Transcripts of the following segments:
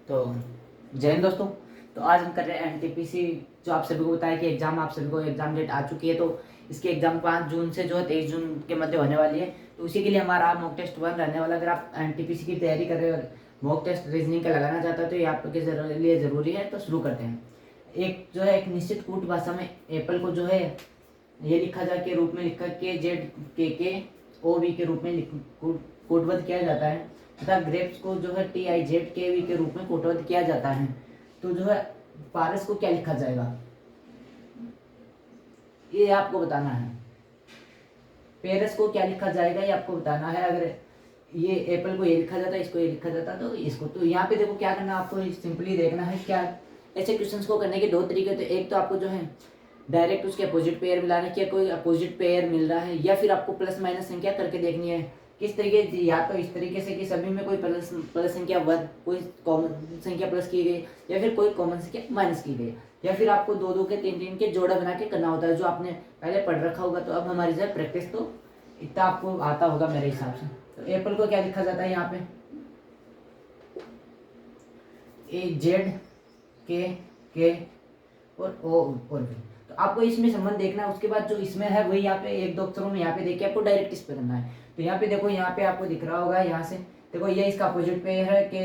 तो जय हिंद दोस्तों। तो आज हम कर रहे हैं एनटीपीसी। जो आप सभी को बताया कि एग्जाम आप सभी को एग्जाम डेट आ चुकी है, तो इसकी एग्जाम 5 जून से जो है 23 जून के मध्य होने वाली है। तो उसी के लिए हमारा मॉक टेस्ट 1 रहने वाला। अगर आप एनटीपीसी की तैयारी कर रहे हो और मॉक टेस्ट रीजनिंग का लगाना चाहते हो तो ये आपके लिए ज़रूरी है। तो शुरू करते हैं। एक जो है एक निश्चित कूट भाषा में एप्पल को जो है ये लिखा जाए के रूप में लिखा के जेड के ओ वी के रूप में कोटबद्ध किया जाता है तथा ग्रेप्स को जो है टी आई जेड के वी के रूप में कोटबद्ध किया जाता है। तो जो है पारस को क्या लिखा जाएगा ये आपको बताना है। पेरस को क्या लिखा जाएगा ये आपको बताना है। अगर ये एप्पल को ये लिखा जाता है, इसको ये लिखा जाता तो इसको। तो यहाँ पे देखो क्या करना है, आपको सिंपली देखना है। क्या ऐसे क्वेश्चंस को करने के दो तरीके होते हैं। एक तो आपको जो है डायरेक्ट उसके अपोजिट पेयर मिलाना है, क्या कोई अपोजिट पेयर मिल रहा है, या फिर आपको प्लस माइनस संख्या करके देखनी है किस तरीके। या तो इस तरीके से कि सभी में कोई प्लस संख्या वर्ग, कोई कॉमन संख्या प्लस की गई, या फिर कोई कॉमन संख्या माइनस की गई, या फिर आपको दो दो के तीन तीन के जोड़ा बना के करना होता है, जो आपने पहले पढ़ रखा होगा। तो अब हमारी जो है प्रैक्टिस तो इतना आपको आता होगा मेरे हिसाब से। तो एप्पल को क्या लिखा जाता है यहाँ पे, ए जेड के और ओ और भी। तो आपको इसमें संबंध देखना है। उसके बाद जो इसमें है वही यहाँ पे एक दो अक्षरों में यहाँ पे देखिए, आपको डायरेक्ट इस पे करना है। तो यहाँ पे देखो, यहाँ पे आपको दिख रहा होगा, यहाँ से देखो ये इसका अपोजिट पे है कि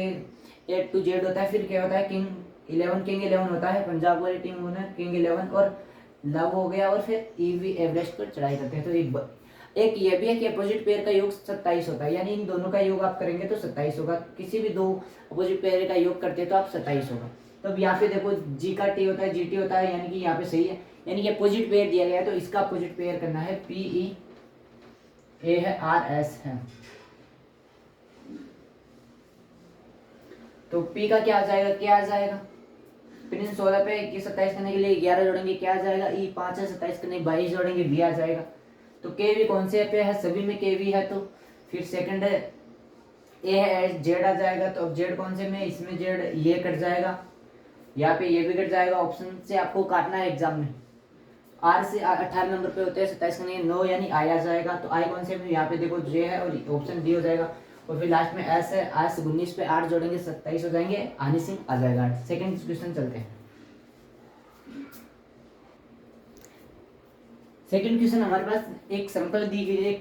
ए टू जेड होता है। फिर क्या होता है, किंग 11 होता है, पंजाब वाली टीम में किंग 11 और लव हो गया, और फिर ईवी एवरेस्ट पर चढ़ाई करते हैं। तो एक ये भी है कि अपोजिट पेयर का योग 27 होता है, यानी इन दोनों का योग आप करेंगे तो 27 होगा। किसी भी दो अपोजिट पेयर का योग करते हैं तो आप 27 होगा। तो अब यहाँ पे देखो जी का टी होता है, जी टी होता है, यानी कि यहाँ पे सही है। यानी कि अपोजिट पेयर दिया गया है तो इसका अपोजिट पेयर करना है पी ई ए है आर एस है। तो पी का क्या आ जाएगा, क्या आ जाएगा, पिन 16 पे 27 करने के लिए 11 जोड़ेंगे, क्या आ जाएगा, ई 5 है, 27 करने 22 जोड़ेंगे, बी आ जाएगा। तो के वी कौन से पे है, सभी में के वी है। तो फिर सेकंड है ए है, जेड आ जाएगा। तो अब जेड कौन से में, इसमें जेड ये कट जाएगा, यहाँ पे ये भी कट जाएगा। ऑप्शन से आपको काटना है एग्जाम में। आर से 18 नंबर पे होते हैं, 27 करने 9 यानी आई आ जाएगा। तो आई कौन से में, यहाँ पे देखो जे है और ऑप्शन डी हो जाएगा। और फिर लास्ट में एस है, आज से 19 पे 8 जोड़ेंगे 27 हो जाएंगे, हनी सिंह आ जाएगा। सेकंड क्वेश्चन चलते हैं। सेकंड क्वेश्चन हमारे पास एक श्रृंखला दी गई है,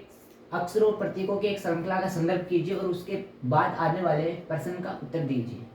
अक्षरों और प्रतीकों के एक श्रृंखला का संदर्भ कीजिए और उसके बाद आने वाले प्रश्न का उत्तर दीजिए।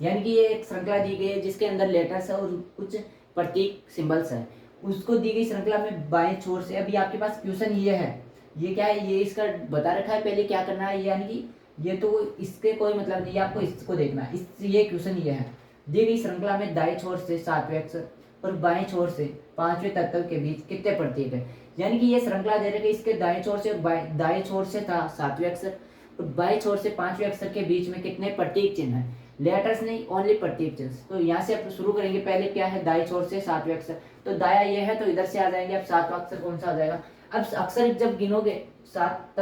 यानी कि ये एक श्रृंखला दी गई है जिसके अंदर लेटर्स है और कुछ प्रतीक सिंबल्स है। उसको दी गई श्रृंखला में बाएं छोर से, अभी आपके पास क्वेश्चन ये है, ये क्या है, ये इसका बता रखा है पहले क्या करना है। यानी कि ये तो इसके कोई मतलब नहीं है, आपको इसको देखना है। ये क्वेश्चन ये है, दी गई श्रृंखला में दाएं छोर से 7वें अक्षर और बाएं छोर से 5वें तत्व के बीच कितने प्रतीक है। यानी कि ये श्रृंखला दे रखी है, इसके दाएं छोर से और दाएं छोर से था 7वें अक्षर और बाएं छोर से 5वें अक्षर के बीच में कितने प्रतीक चिन्ह है, लेटर्स नहीं, ओनली प्रतीक चिन्ह। तो यहाँ से आप शुरू करेंगे। पहले क्या है, दाएं छोर से 7वें अक्षर, तो दाया ये है तो इधर से आ जाएंगे। अब 7वां अक्षर कौन सा आ जाएगा। अब अक्षर जब गिनोगे, 7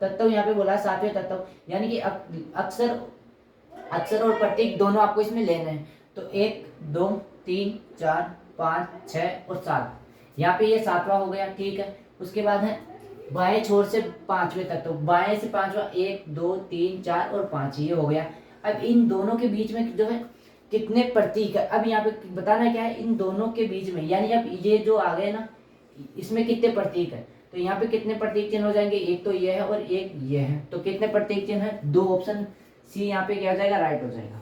तत्व यहाँ पे बोला 7वें तत्व, यानी कि अक्षर और प्रतीक दोनों आपको इसमें लेने हैं। तो 1 2 3 4 5 6 और 7, यहाँ पे ये 7वां हो गया, ठीक है। उसके बाद है बाएं छोर से 5वें तत्व, बाएं से 5वां 1 2 3 4 और 5, ये हो गया। अब इन दोनों के बीच में जो है कितने प्रतीक है, अब यहाँ पे बताना क्या है, इन दोनों के बीच में, यानी अब ये जो आ गए ना, इसमें कितने प्रतीक है। तो यहाँ पे कितने प्रतीक चिन्ह हो जाएंगे, एक तो ये है और एक ये है। तो कितने प्रतीक चिन्ह है, 2। ऑप्शन सी यहाँ पे क्या हो जाएगा, राइट हो जाएगा।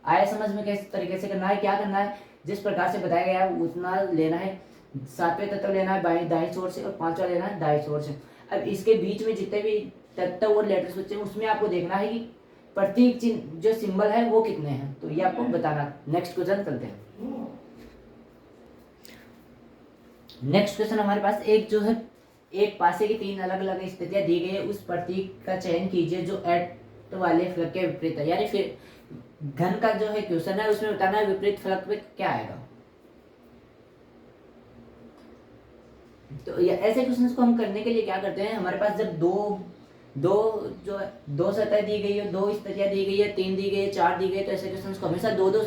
आया समझ में किस तरीके से करना है, क्या करना है, जिस प्रकार से बताया गया है उतना लेना है। 7वें तत्व लेना है बाएं दाएं छोर से और 5वां लेना है दाएं छोर से। अब इसके बीच में जितने भी तत्व और लेटर्स बचे हैं उसमें आपको देखना है कि प्रतीक चिन्ह जो सिंबल है वो कितने हैं, तो ये आपको बताना। नेक्स्ट क्वेश्चन चलते हैं। नेक्स्ट क्वेश्चन हमारे पास एक जो है, एक पासे की 3 अलग अलग स्थितियां दी गई है, उस प्रतीक का चयन कीजिए जो एट वाले फलक के विपरीत है। यानी फिर घन का जो है क्वेश्चन है, उसमें बताना है विपरीत फलक पे क्या आएगा। तो ऐसे क्वेश्चंस को हम करने के लिए क्या करते हैं, हमारे पास जब दो सतह दी गई है, 2 स्थितियां दी गई है, 3 दी गई है, 4 दी गई है, तो ऐसे क्वेश्चंस को हमेशा दो दो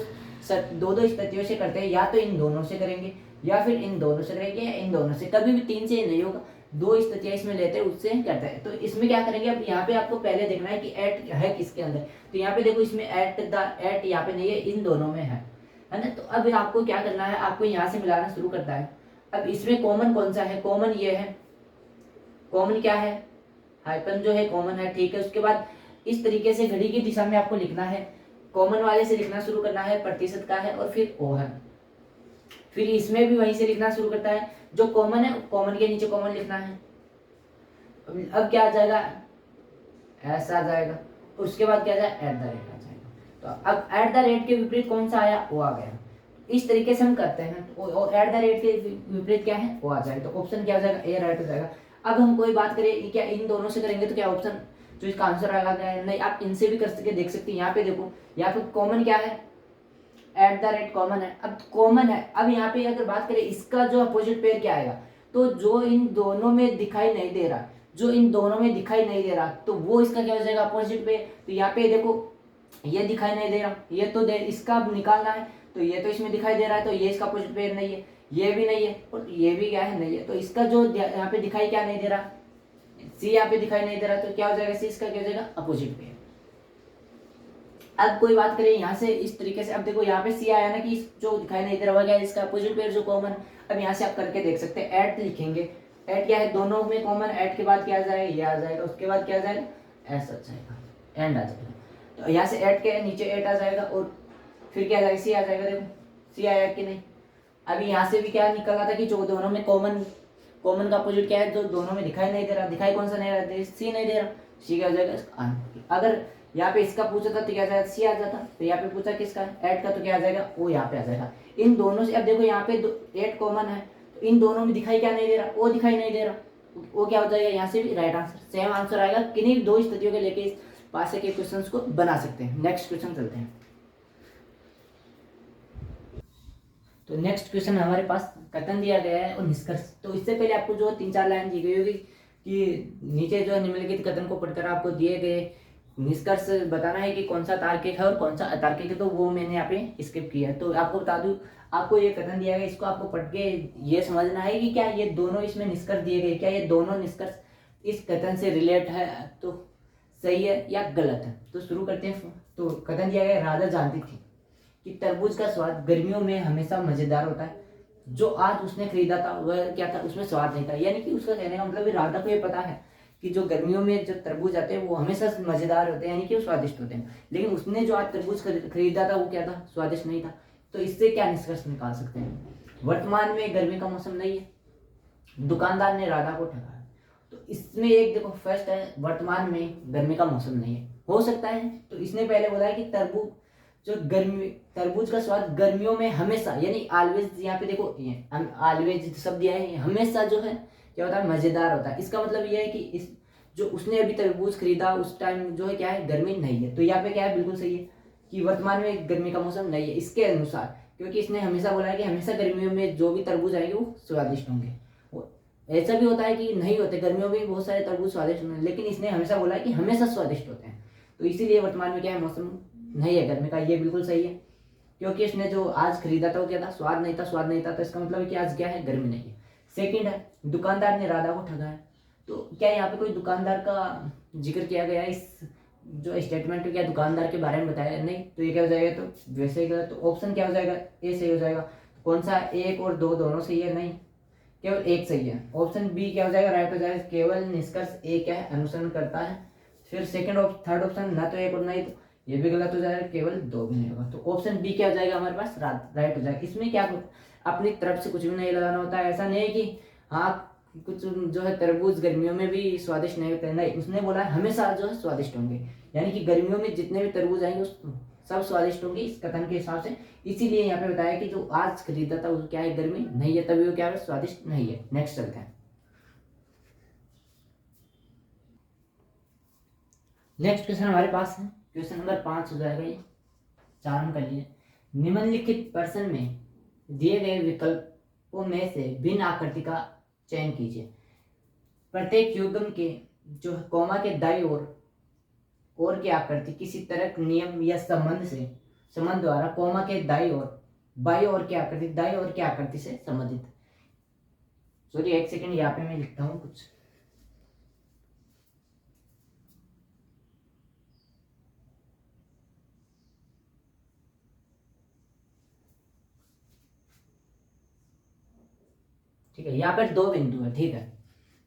स्थितियों से करते हैं। या तो इन दोनों से करेंगे, या फिर इन दोनों से करेंगे, या इन दोनों से। कभी भी 3 से नहीं होगा, दो स्थितियां इसमें लेते हैं उससे करता है। तो इसमें क्या करेंगे, अब यहाँ पे आपको पहले देखना है कि एट है किसके अंदर। तो यहाँ पे देखो इसमें एट यहाँ पे नहीं है, इन दोनों में है ना। तो अब आपको क्या करना है, आपको यहाँ से मिलाना शुरू करता है। अब इसमें कॉमन कौन सा है, कॉमन ये है, कॉमन क्या है, हाइपन जो है कॉमन है, ठीक है। उसके बाद इस तरीके से घड़ी की दिशा में आपको लिखना है, कॉमन वाले से लिखना शुरू करना है, प्रतिशत का है और फिर ओ है, फिर इसमें भी वहीं से लिखना शुरू करता है, जो कॉमन है कॉमन के नीचे कॉमन लिखना है। अब क्या आ जाएगा, एस आ जाएगा, उसके बाद क्या आ जाएगा, एट द रेट आ जाएगा। तो अब एट द रेट के विपरीत कौन सा आया, ओ आ गया। इस तरीके से हम करते हैं, और एट द रेट के विपरीत क्या है, ओ आ जाएगा। तो ऑप्शन क्या हो जाएगा, ए राइट हो जाएगा। अब हम कोई बात करें, क्या इन दोनों से करेंगे तो क्या ऑप्शन जो इसका आंसर आएगा है, नहीं आप इनसे भी कर सके देख सकते हैं। यहाँ पे देखो, यहाँ पे कॉमन क्या है, एट द रेट कॉमन है। अब कॉमन है, अब यहाँ पे अगर बात करें इसका जो अपोजिट पेयर क्या आएगा, तो जो इन दोनों में दिखाई नहीं दे रहा, जो इन दोनों में दिखाई नहीं दे रहा, तो वो इसका क्या हो जाएगा, अपोजिट पेयर। तो यहाँ पे देखो ये दिखाई नहीं दे रहा, ये तो इसका निकालना है, तो ये तो इसमें दिखाई दे रहा है, तो ये इसका अपोजिट पेयर नहीं है, ये भी नहीं है और ये भी क्या है, नहीं है। तो इसका जो यहाँ पे दिखाई क्या नहीं दे रहा, सी यहाँ पे दिखाई नहीं दे रहा, तो क्या हो जाएगा, सी इसका क्या हो जाएगा, अपोजिट पेयर। अब कोई बात करें यहाँ से इस तरीके से, अब देखो यहाँ पे सी आया ना कि जो दिखाई नहीं दे रहा होगा इसका अपोजिट पेयर जो कॉमन। अब यहाँ से आप करके देख सकते हैं, एट लिखेंगे, एट क्या है, दोनों में कॉमन, एट के बाद क्या आ जाएगा, ये आ जाएगा, उसके बाद क्या आ जाएगा, एस आ जाएगा, एंड आ जाएगा। तो यहाँ से एट के नीचे एट आ जाएगा और फिर क्या आ जाएगा, सी आ जाएगा। देखो सी आया कि नहीं। अभी यहाँ से भी क्या निकला था कि जो दोनों में कॉमन, कॉमन का अपोजिट क्या है, जो दोनों में दिखाई नहीं दे रहा, दिखाई कौन सा नहीं रहा, सी नहीं दे रहा, सी क्या हो जाएगा। अगर यहाँ पे इसका पूछा था तो क्या आ जाएगा, सी आ जाता। तो यहाँ पे पूछा किसका, एट का, तो क्या आ जाएगा, वो यहाँ पे आ जाएगा। इन दोनों से अब देखो यहाँ पे एट कॉमन है, तो इन दोनों में दिखाई क्या नहीं दे रहा, वो दिखाई नहीं दे रहा, वो क्या हो जाएगा, यहाँ से भी राइट आंसर, सेम आंसर आएगा। किन्हीं दो स्थितियों के लेके इस पासे के क्वेश्चन को बना सकते हैं। नेक्स्ट क्वेश्चन चलते हैं। तो नेक्स्ट क्वेश्चन हमारे पास कथन दिया गया है और निष्कर्ष। तो इससे पहले आपको जो 3-4 लाइन दी गई होगी कि नीचे जो निम्नलिखित कथन को पढ़कर आपको दिए गए निष्कर्ष बताना है कि कौन सा तार्किक है और कौन सा अतार्किक है। तो वो मैंने यहाँ पे स्किप किया। तो आपको बता दूं, आपको ये कथन दिया गया, इसको आपको पढ़ के ये समझना है कि क्या ये दोनों इसमें निष्कर्ष दिए गए, क्या ये दोनों निष्कर्ष इस कथन से रिलेट है, तो सही है या गलत है। तो शुरू करते हैं। तो कथन दिया गया, राधा जानती थी कि तरबूज का स्वाद गर्मियों में हमेशा मजेदार होता है। जो आज उसने खरीदा था वह क्या था, उसमें स्वाद नहीं था। यानी कि उसका कहने का मतलब राधा को ये पता है कि जो गर्मियों में जो तरबूज आते हैं वो हमेशा मजेदार होते हैं, यानी कि वो स्वादिष्ट होते हैं। लेकिन उसने जो आज तरबूज खरीदा था वो क्या था, स्वादिष्ट नहीं था। तो इससे क्या निष्कर्ष निकाल सकते हैं, वर्तमान में गर्मी का मौसम नहीं है, दुकानदार ने राधा को ठगा। तो इसमें एक देखो, फर्स्ट है वर्तमान में गर्मी का मौसम नहीं है, हो सकता है। तो इसने पहले बोला है कि तरबूज जो गर्मी, तरबूज का स्वाद गर्मियों में हमेशा, यानी ऑलवेज, यहाँ पे देखो ऑलवेज शब्द दिया है, हमेशा जो है क्या होता है, मजेदार होता है। इसका मतलब यह है कि इस जो उसने अभी तरबूज खरीदा उस टाइम जो है क्या है, गर्मी नहीं है। तो यहाँ पे क्या है, बिल्कुल सही है कि वर्तमान में गर्मी का मौसम नहीं है इसके अनुसार, क्योंकि इसने हमेशा बोला है कि हमेशा गर्मियों में जो भी तरबूज आएंगे वो स्वादिष्ट होंगे। ऐसा भी होता है कि नहीं होते, गर्मियों में भी बहुत सारे तरबूज स्वादिष्ट होंगे, लेकिन इसने हमेशा बोला है कि हमेशा स्वादिष्ट होते हैं। तो इसीलिए वर्तमान में क्या है, मौसम नहीं है गर्मी का, ये बिल्कुल सही है। क्योंकि इसने जो आज खरीदा था वो क्या था, स्वाद नहीं था, स्वाद नहीं था, तो इसका मतलब है कि आज क्या है, गर्मी नहीं है। सेकंड है, दुकानदार ने राधा को ठगा है। तो क्या यहाँ पे कोई दुकानदार का जिक्र किया गया है इस जो स्टेटमेंट में, क्या दुकानदार के बारे में बताया नहीं। तो ये क्या हो जाएगा, तो वैसे ही गलत। तो ऑप्शन क्या हो जाएगा, ए सही हो जाएगा। कौन सा, एक और दो दोनों सही है, नहीं, केवल एक सही है। ऑप्शन बी क्या हो जाएगा, राइट हो जाएगा। केवल निष्कर्ष एक क्या है, अनुसरण करता है। फिर सेकंड और थर्ड ऑप्शन ना तो एक और नहीं, तो ये भी गलत हो जाएगा, केवल दो भी नहीं होगा। तो ऑप्शन बी क्या हो जाएगा हमारे पास, राइट हो जाएगा। इसमें क्या अपनी तरफ से कुछ भी नहीं लगाना होता है। ऐसा नहीं है कि हाँ कुछ जो है तरबूज गर्मियों में भी स्वादिष्ट नहीं होते, नहीं, उसने बोला है हमेशा जो है स्वादिष्ट होंगे, यानी कि गर्मियों में जितने भी तरबूज आएंगे सब स्वादिष्ट होंगे इस कथन के हिसाब से। इसीलिए यहाँ पे बताया कि जो आज खरीदा था वो क्या है, गर्मी नहीं है, तभी वो क्या है, स्वादिष्ट नहीं है। नेक्स्ट चलते हैं। नेक्स्ट क्वेश्चन हमारे पास है, क्वेश्चन नंबर 5 हो जाएगा, ये 4 हम कर लिए। निम्नलिखित प्रश्न में दिए गए विकल्पों में से भिन्न आकृति का चयन कीजिए। प्रत्येक युग्म के जो कॉमा के दाईं ओर की आकृति किसी तरह नियम या संबंध द्वारा कॉमा के दाईं ओर बाईं ओर की आकृति दाईं ओर की आकृति से संबंधित। सॉरी, एक सेकंड, यहाँ पे मैं लिखता हूँ कुछ। ठीक है, यहाँ पर 2 बिंदु है। ठीक है,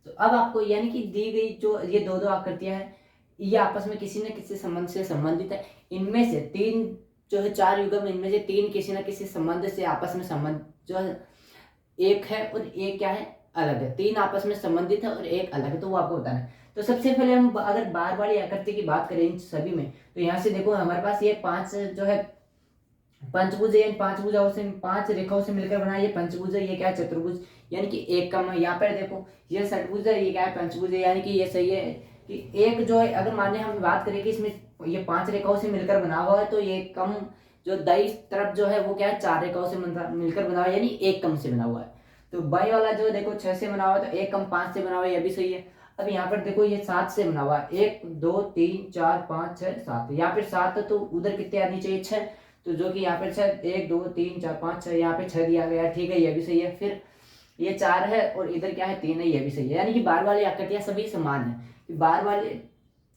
तो अब आपको यानी कि दी गई जो ये दो दो आकृतियां हैं, ये आपस में किसी न किसी संबंध से संबंधित है। इनमें से 3 जो है 4 युग्म, इनमें से 3 किसी न किसी संबंध से आपस में संबंध जो है, एक है और एक क्या है, अलग है। 3 आपस में संबंधित है और एक अलग है, तो वो आपको बताना है। तो सबसे पहले हम अगर बार वाली आकृति की बात करें इन सभी में, तो यहाँ से देखो हमारे पास ये 5 जो है पंचभुज है, 5 भुजाओं से 5 रेखाओं से मिलकर बना ये पंचभुज है। ये क्या है, चतुर्भुज, यानी कि एक कम है। यहाँ पर देखो ये षटभुज है, ये क्या है, पंचभुज है, यानी कि ये सही है कि एक जो है, अगर मान लें हम बात करें कि इसमें ये 5 रेखाओं से मिलकर बना हुआ है, तो ये कम जो दाई तरफ जो है वो क्या है, 4 रेखाओं से मिलकर बना हुआ है, यानी एक कम से बना हुआ है। तो बाई वाला जो देखो 6 से बना हुआ है, तो एक कम 5 से बना हुआ है, ये भी सही है। अब यहाँ पर देखो ये 7 से बना हुआ है, 1 2 3 4 5 6 7, यहाँ पे 7 है, तो उधर कितने आनी चाहिए, 6। तो जो कि यहाँ पे 6, 1 2 3 4 5 6, यहाँ पे 6 दिया गया है। ठीक है, ये भी सही है। फिर ये 4 है और इधर क्या है, 3 है, ये भी सही है। यानी कि बार वाली आकृतियां सभी समान है। बार वाले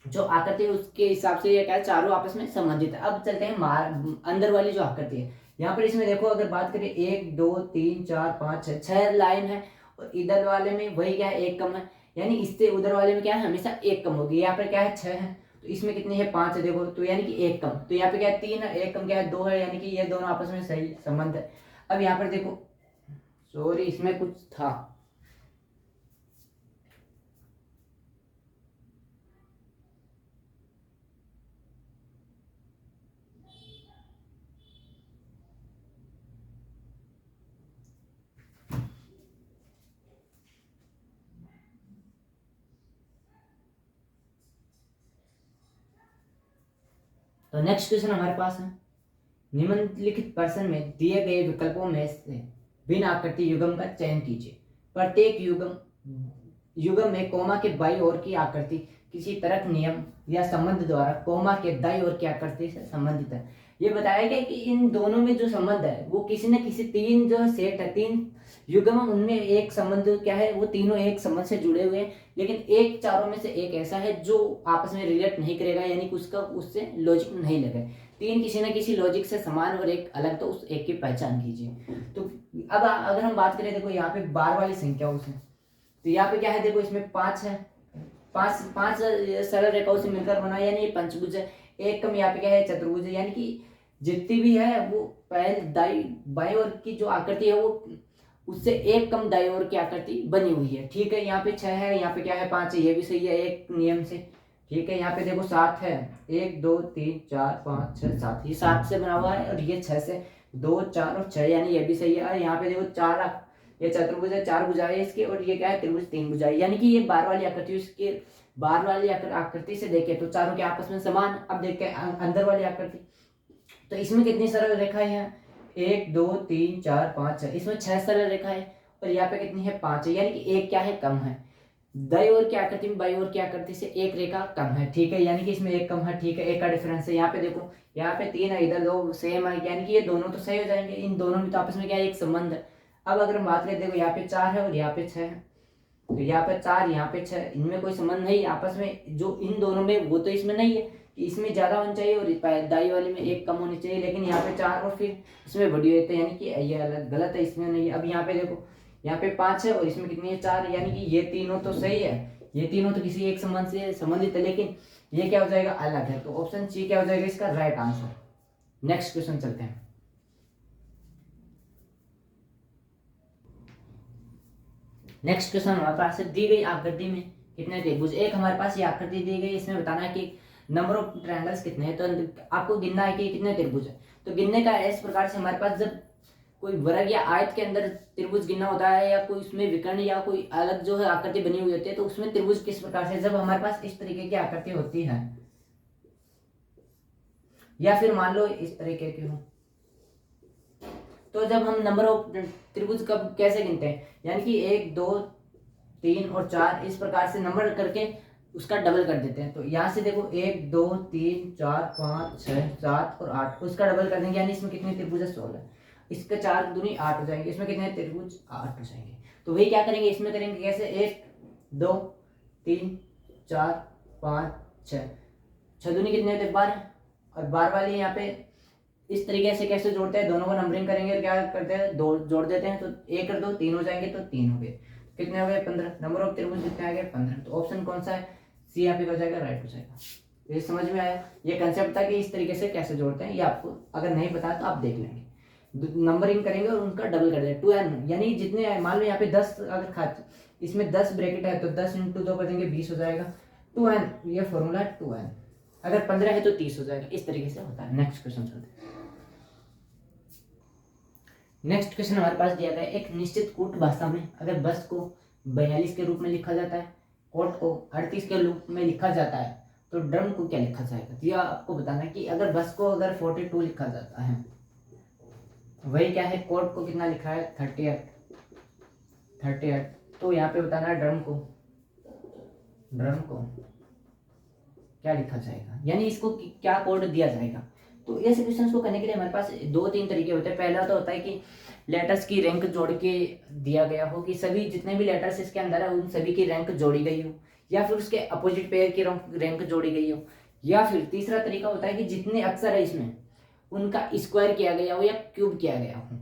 जो आकृति है उसके हिसाब से ये क्या है, चारों आपस में संबंधित है। अब चलते हैं अंदर वाली जो आकृति है। यहाँ पर इसमें देखो अगर बात करें 1 2 3 4 5 6, 6 लाइन है और इधर वाले में वही क्या है, एक कम है, यानी इससे उधर वाले में क्या है, हमेशा एक कम होगी। यहाँ पर क्या है, 6 है, तो इसमें कितनी है, 5 है, देखो, तो यानी कि एक कम। तो यहाँ पे क्या है, 3 है, एक कम क्या है, 2 है, यानी कि ये दोनों आपस में सही संबंध है। अब यहाँ पर देखो, सॉरी इसमें कुछ था, तो नेक्स्ट क्वेश्चन हमारे पास है, निम्नलिखित प्रश्न में दिए गए विकल्पों में से भिन्न आकृति युग्म का चयन कीजिए। प्रत्येक युग्म में कोमा के बाईं ओर की आकृति किसी तर्क नियम या संबंध द्वारा कोमा के दाईं ओर की आकृति से संबंधित है। ये बताया गया कि इन दोनों में जो संबंध है वो किसी न किसी 3 जो सेट है, 3 युग्म, उनमें एक संबंध क्या है, वो तीनों एक संबंध से जुड़े हुए हैं। लेकिन एक चारों में से एक ऐसा है जो आपस में रिलेट नहीं करेगा, यानी कि उसका उससे लॉजिक नहीं लगे। 3 किसी न किसी लॉजिक से समान और एक अलग, तो उस एक की पहचान कीजिए। तो अब अगर हम बात करें, देखो यहाँ पे बार वाली संख्याओं से, तो यहाँ पे क्या है, देखो इसमें 5 है, 5 सरल रेखाओं से मिलकर बना, यानी ये पंचभुज है। एक कम यहाँ पे क्या है, चतुर्भुज है, यानी कि जितनी भी है वो पहले दाई बाई ओर की जो आकृति है वो उससे एक कम दाई ओर की आकृति बनी हुई है। ठीक है, यहाँ पे 6 है, यहाँ पे क्या है, 5 है, ये भी सही है एक नियम से। ठीक है, यहाँ पे देखो 7 है, 1 2 3 4 5 6 7, ये 7 से बना हुआ है, और ये 6 से, 2 4 और 6, यानी ये भी सही है। और यहाँ पे देखो 4, ये चतुर्भुज है, 4 भुजाएं इसके, और ये क्या है, त्रिभुज 3 भुजाएं, यानी कि ये बार वाली आकृति, इसके बार वाली आकृति से देखे तो चारों के आपस में समान। अब देखते हैं अंदर वाली आकृति, तो इसमें कितनी सरल रेखाएं हैं, 1 2 3 4 5 6, इसमें 6 सरल रेखाएं, और यहाँ पे कितनी है, 5 है, यानी कि एक क्या है, कम है। दाईं ओर की आकृति में बाईं ओर की आकृति से एक रेखा कम है। ठीक है, यानी कि इसमें एक कम है। ठीक है, एक का डिफरेंस है। यहाँ पे देखो, यहाँ पे 3 है, इधर 2 सेम है, यानी कि ये दोनों तो सही हो जाएंगे। इन दोनों में तो आपस में क्या है, एक संबंध है। अब अगर हम बात करें, देखो यहाँ पे 4 है और यहाँ पे 6 है, तो यहाँ पे 4 यहाँ पे 6, इनमें कोई संबंध नहीं आपस में, जो इन दोनों में वो तो इसमें नहीं है कि इसमें ज्यादा होना चाहिए और दाई वाले में एक कम होनी चाहिए, लेकिन यहाँ पे 4 और फिर इसमें बड़ी होती है, यानी कि ये अलग गलत है, इसमें नहीं है। अब यहाँ पे देखो, यहाँ पे 5 है और इसमें कितनी है, 4, यानी कि ये तीनों तो सही है, ये तीनों तो किसी एक संबंध से संबंधित है, लेकिन ये क्या हो जाएगा, अलग है। तो ऑप्शन सी क्या हो जाएगा इसका राइट आंसर। नेक्स्ट क्वेश्चन चलते हैं। नेक्स्ट क्वेश्चन हमारे पास है, दी गई आकृति में कितने त्रिभुज। एक हमारे पास ये आकृति दी गई, इसमें बताना है कि नंबर ऑफ ट्रायंगल्स कितने हैं, तो आपको गिनना है कि कितने त्रिभुज है। तो गिनने का इस प्रकार से, हमारे पास जब कोई वर्ग या आयत के अंदर त्रिभुज गिनना होता है, या कोई उसमें विकर्ण या कोई अलग जो है आकृति बनी हुई होती है, तो उसमें त्रिभुज किस प्रकार से, जब हमारे पास इस तरीके की आकृति होती है, या फिर मान लो इस तरीके की हो, तो जब हम नंबर ऑफ त्रिभुज कब कैसे गिनते हैं, यानी कि 1 2 3 और 4 इस प्रकार से नंबर करके उसका डबल कर देते हैं। तो यहाँ से देखो 1 2 3 4 5 6 7 और 8, उसका डबल कर देंगे, यानी इसमें कितने त्रिभुज है, 16। इसके 4 दूनी 8 हो जाएंगे, इसमें कितने त्रिभुज, 8 हो जाएंगे। तो वही क्या करेंगे इसमें करेंगे कैसे, 1 2 3 4 5 6, 6 दूनी कितने होते 12, और 12 वाली यहाँ पे इस तरीके से कैसे जोड़ते हैं, दोनों को नंबरिंग करेंगे और क्या करते हैं, दो जोड़ देते हैं, तो 1 और 2 3 हो जाएंगे, तो 3 हो गए, कितने हो गए 15, नंबर ऑफ त्रिभुज कितने आ गए 15। तो ऑप्शन कौन सा है, सी यहाँ पे हो जाएगा, राइट हो जाएगा। ये समझ में आया, ये कंसेप्ट था कि इस तरीके से कैसे जोड़ते हैं, ये आपको अगर नहीं पता तो आप देख लेंगे, नंबरिंग करेंगे और उनका डबल कर देंगे 2n, यानी जितने मान लो यहाँ पे 10 अगर खाते इसमें 10 ब्रैकेट है तो 10 × 2 कर देंगे 20 हो जाएगा, 2n, ये फॉर्मूला 2n, अगर 15 है तो 30 हो जाएगा, इस तरीके से होता है। नेक्स्ट क्वेश्चन चलते हैं। नेक्स्ट क्वेश्चन हमारे पास दिया गया है, एक निश्चित कूट भाषा में अगर बस को 42 के रूप में लिखा जाता है, कोट को 38 के रूप में लिखा जाता है, तो ड्रम को क्या लिखा जाएगा। तो यह आपको बताना है कि अगर बस को अगर 42 लिखा जाता है, वही क्या है, कोट को कितना लिखा है 38, तो यहाँ पे बताना है ड्रम को क्या लिखा जाएगा, यानी इसको क्या कोड दिया जाएगा। तो ऐसे क्वेश्चंस को करने के लिए हमारे पास 2-3 तरीके होते हैं। पहला तो होता है कि लेटर्स की रैंक जोड़ के दिया गया हो, कि सभी जितने भी लेटर्स इसके अंदर है उन सभी की रैंक जोड़ी गई हो, या फिर उसके अपोजिट पेयर की रैंक जोड़ी गई हो, या फिर तीसरा तरीका होता है कि जितने अक्षर है इसमें उनका स्क्वायर किया गया हो या क्यूब किया गया हो,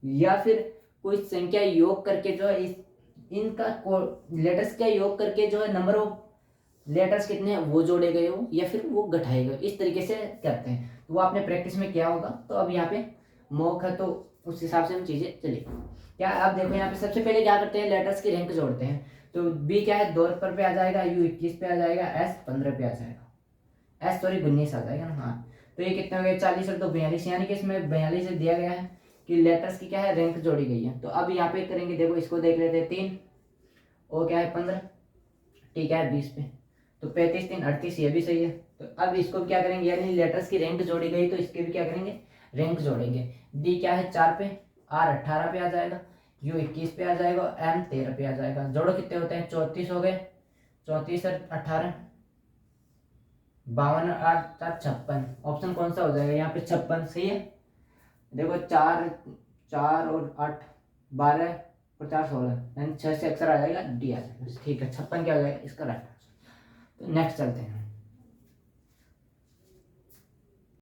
या फिर कोई संख्या योग करके जो है इनका लेटर्स का योग करके जो है नंबर ऑफ लेटर्स कितने हैं वो जोड़े गए हो, या फिर वो घटाए गए, इस तरीके से करते हैं। तो वो आपने प्रैक्टिस में किया होगा, तो अब यहाँ पे मॉक है तो उस हिसाब से हम चीजें चलेगी। क्या आप देखो यहाँ पे सबसे पहले क्या करते हैं, लेटर्स की रैंक जोड़ते हैं। तो बी क्या है 2 पे आ जाएगा, यू 21 पे आ जाएगा, एस 15 पे आ जाएगा, एस सॉरी 19 आ जाएगा ना, हाँ। तो ये कितने हो गए 40 और 2 42, यानी कि इसमें 42 दिया गया है कि लेटर्स की क्या है रैंक जोड़ी गई है। तो अब यहाँ पे करेंगे, देखो इसको देख लेते हैं 3 और क्या है 15, ठीक है 20 पे, तो 35 3 38, ये भी सही है। तो अब इसको क्या करेंगे, यानी लेटर्स की रैंक जोड़ी गई तो इसके भी क्या करेंगे रैंक जोड़ेंगे। डी क्या है 4 पे, आर 18 पे आ जाएगा, यू 21 पे आ जाएगा, एम 13 पे आ जाएगा। जोड़ो कितने होते हैं 34 हो गए, 34 और 18 52 8 4 56, ऑप्शन कौन सा हो जाएगा यहाँ पे 56 सही है। देखो 4 4 और 8 12 और 4 16, यानी 6 से अक्सर आ जाएगा, डी आ जाएगा, ठीक है 56 क्या हो जाएगा इसका राइट। तो नेक्स्ट चलते हैं।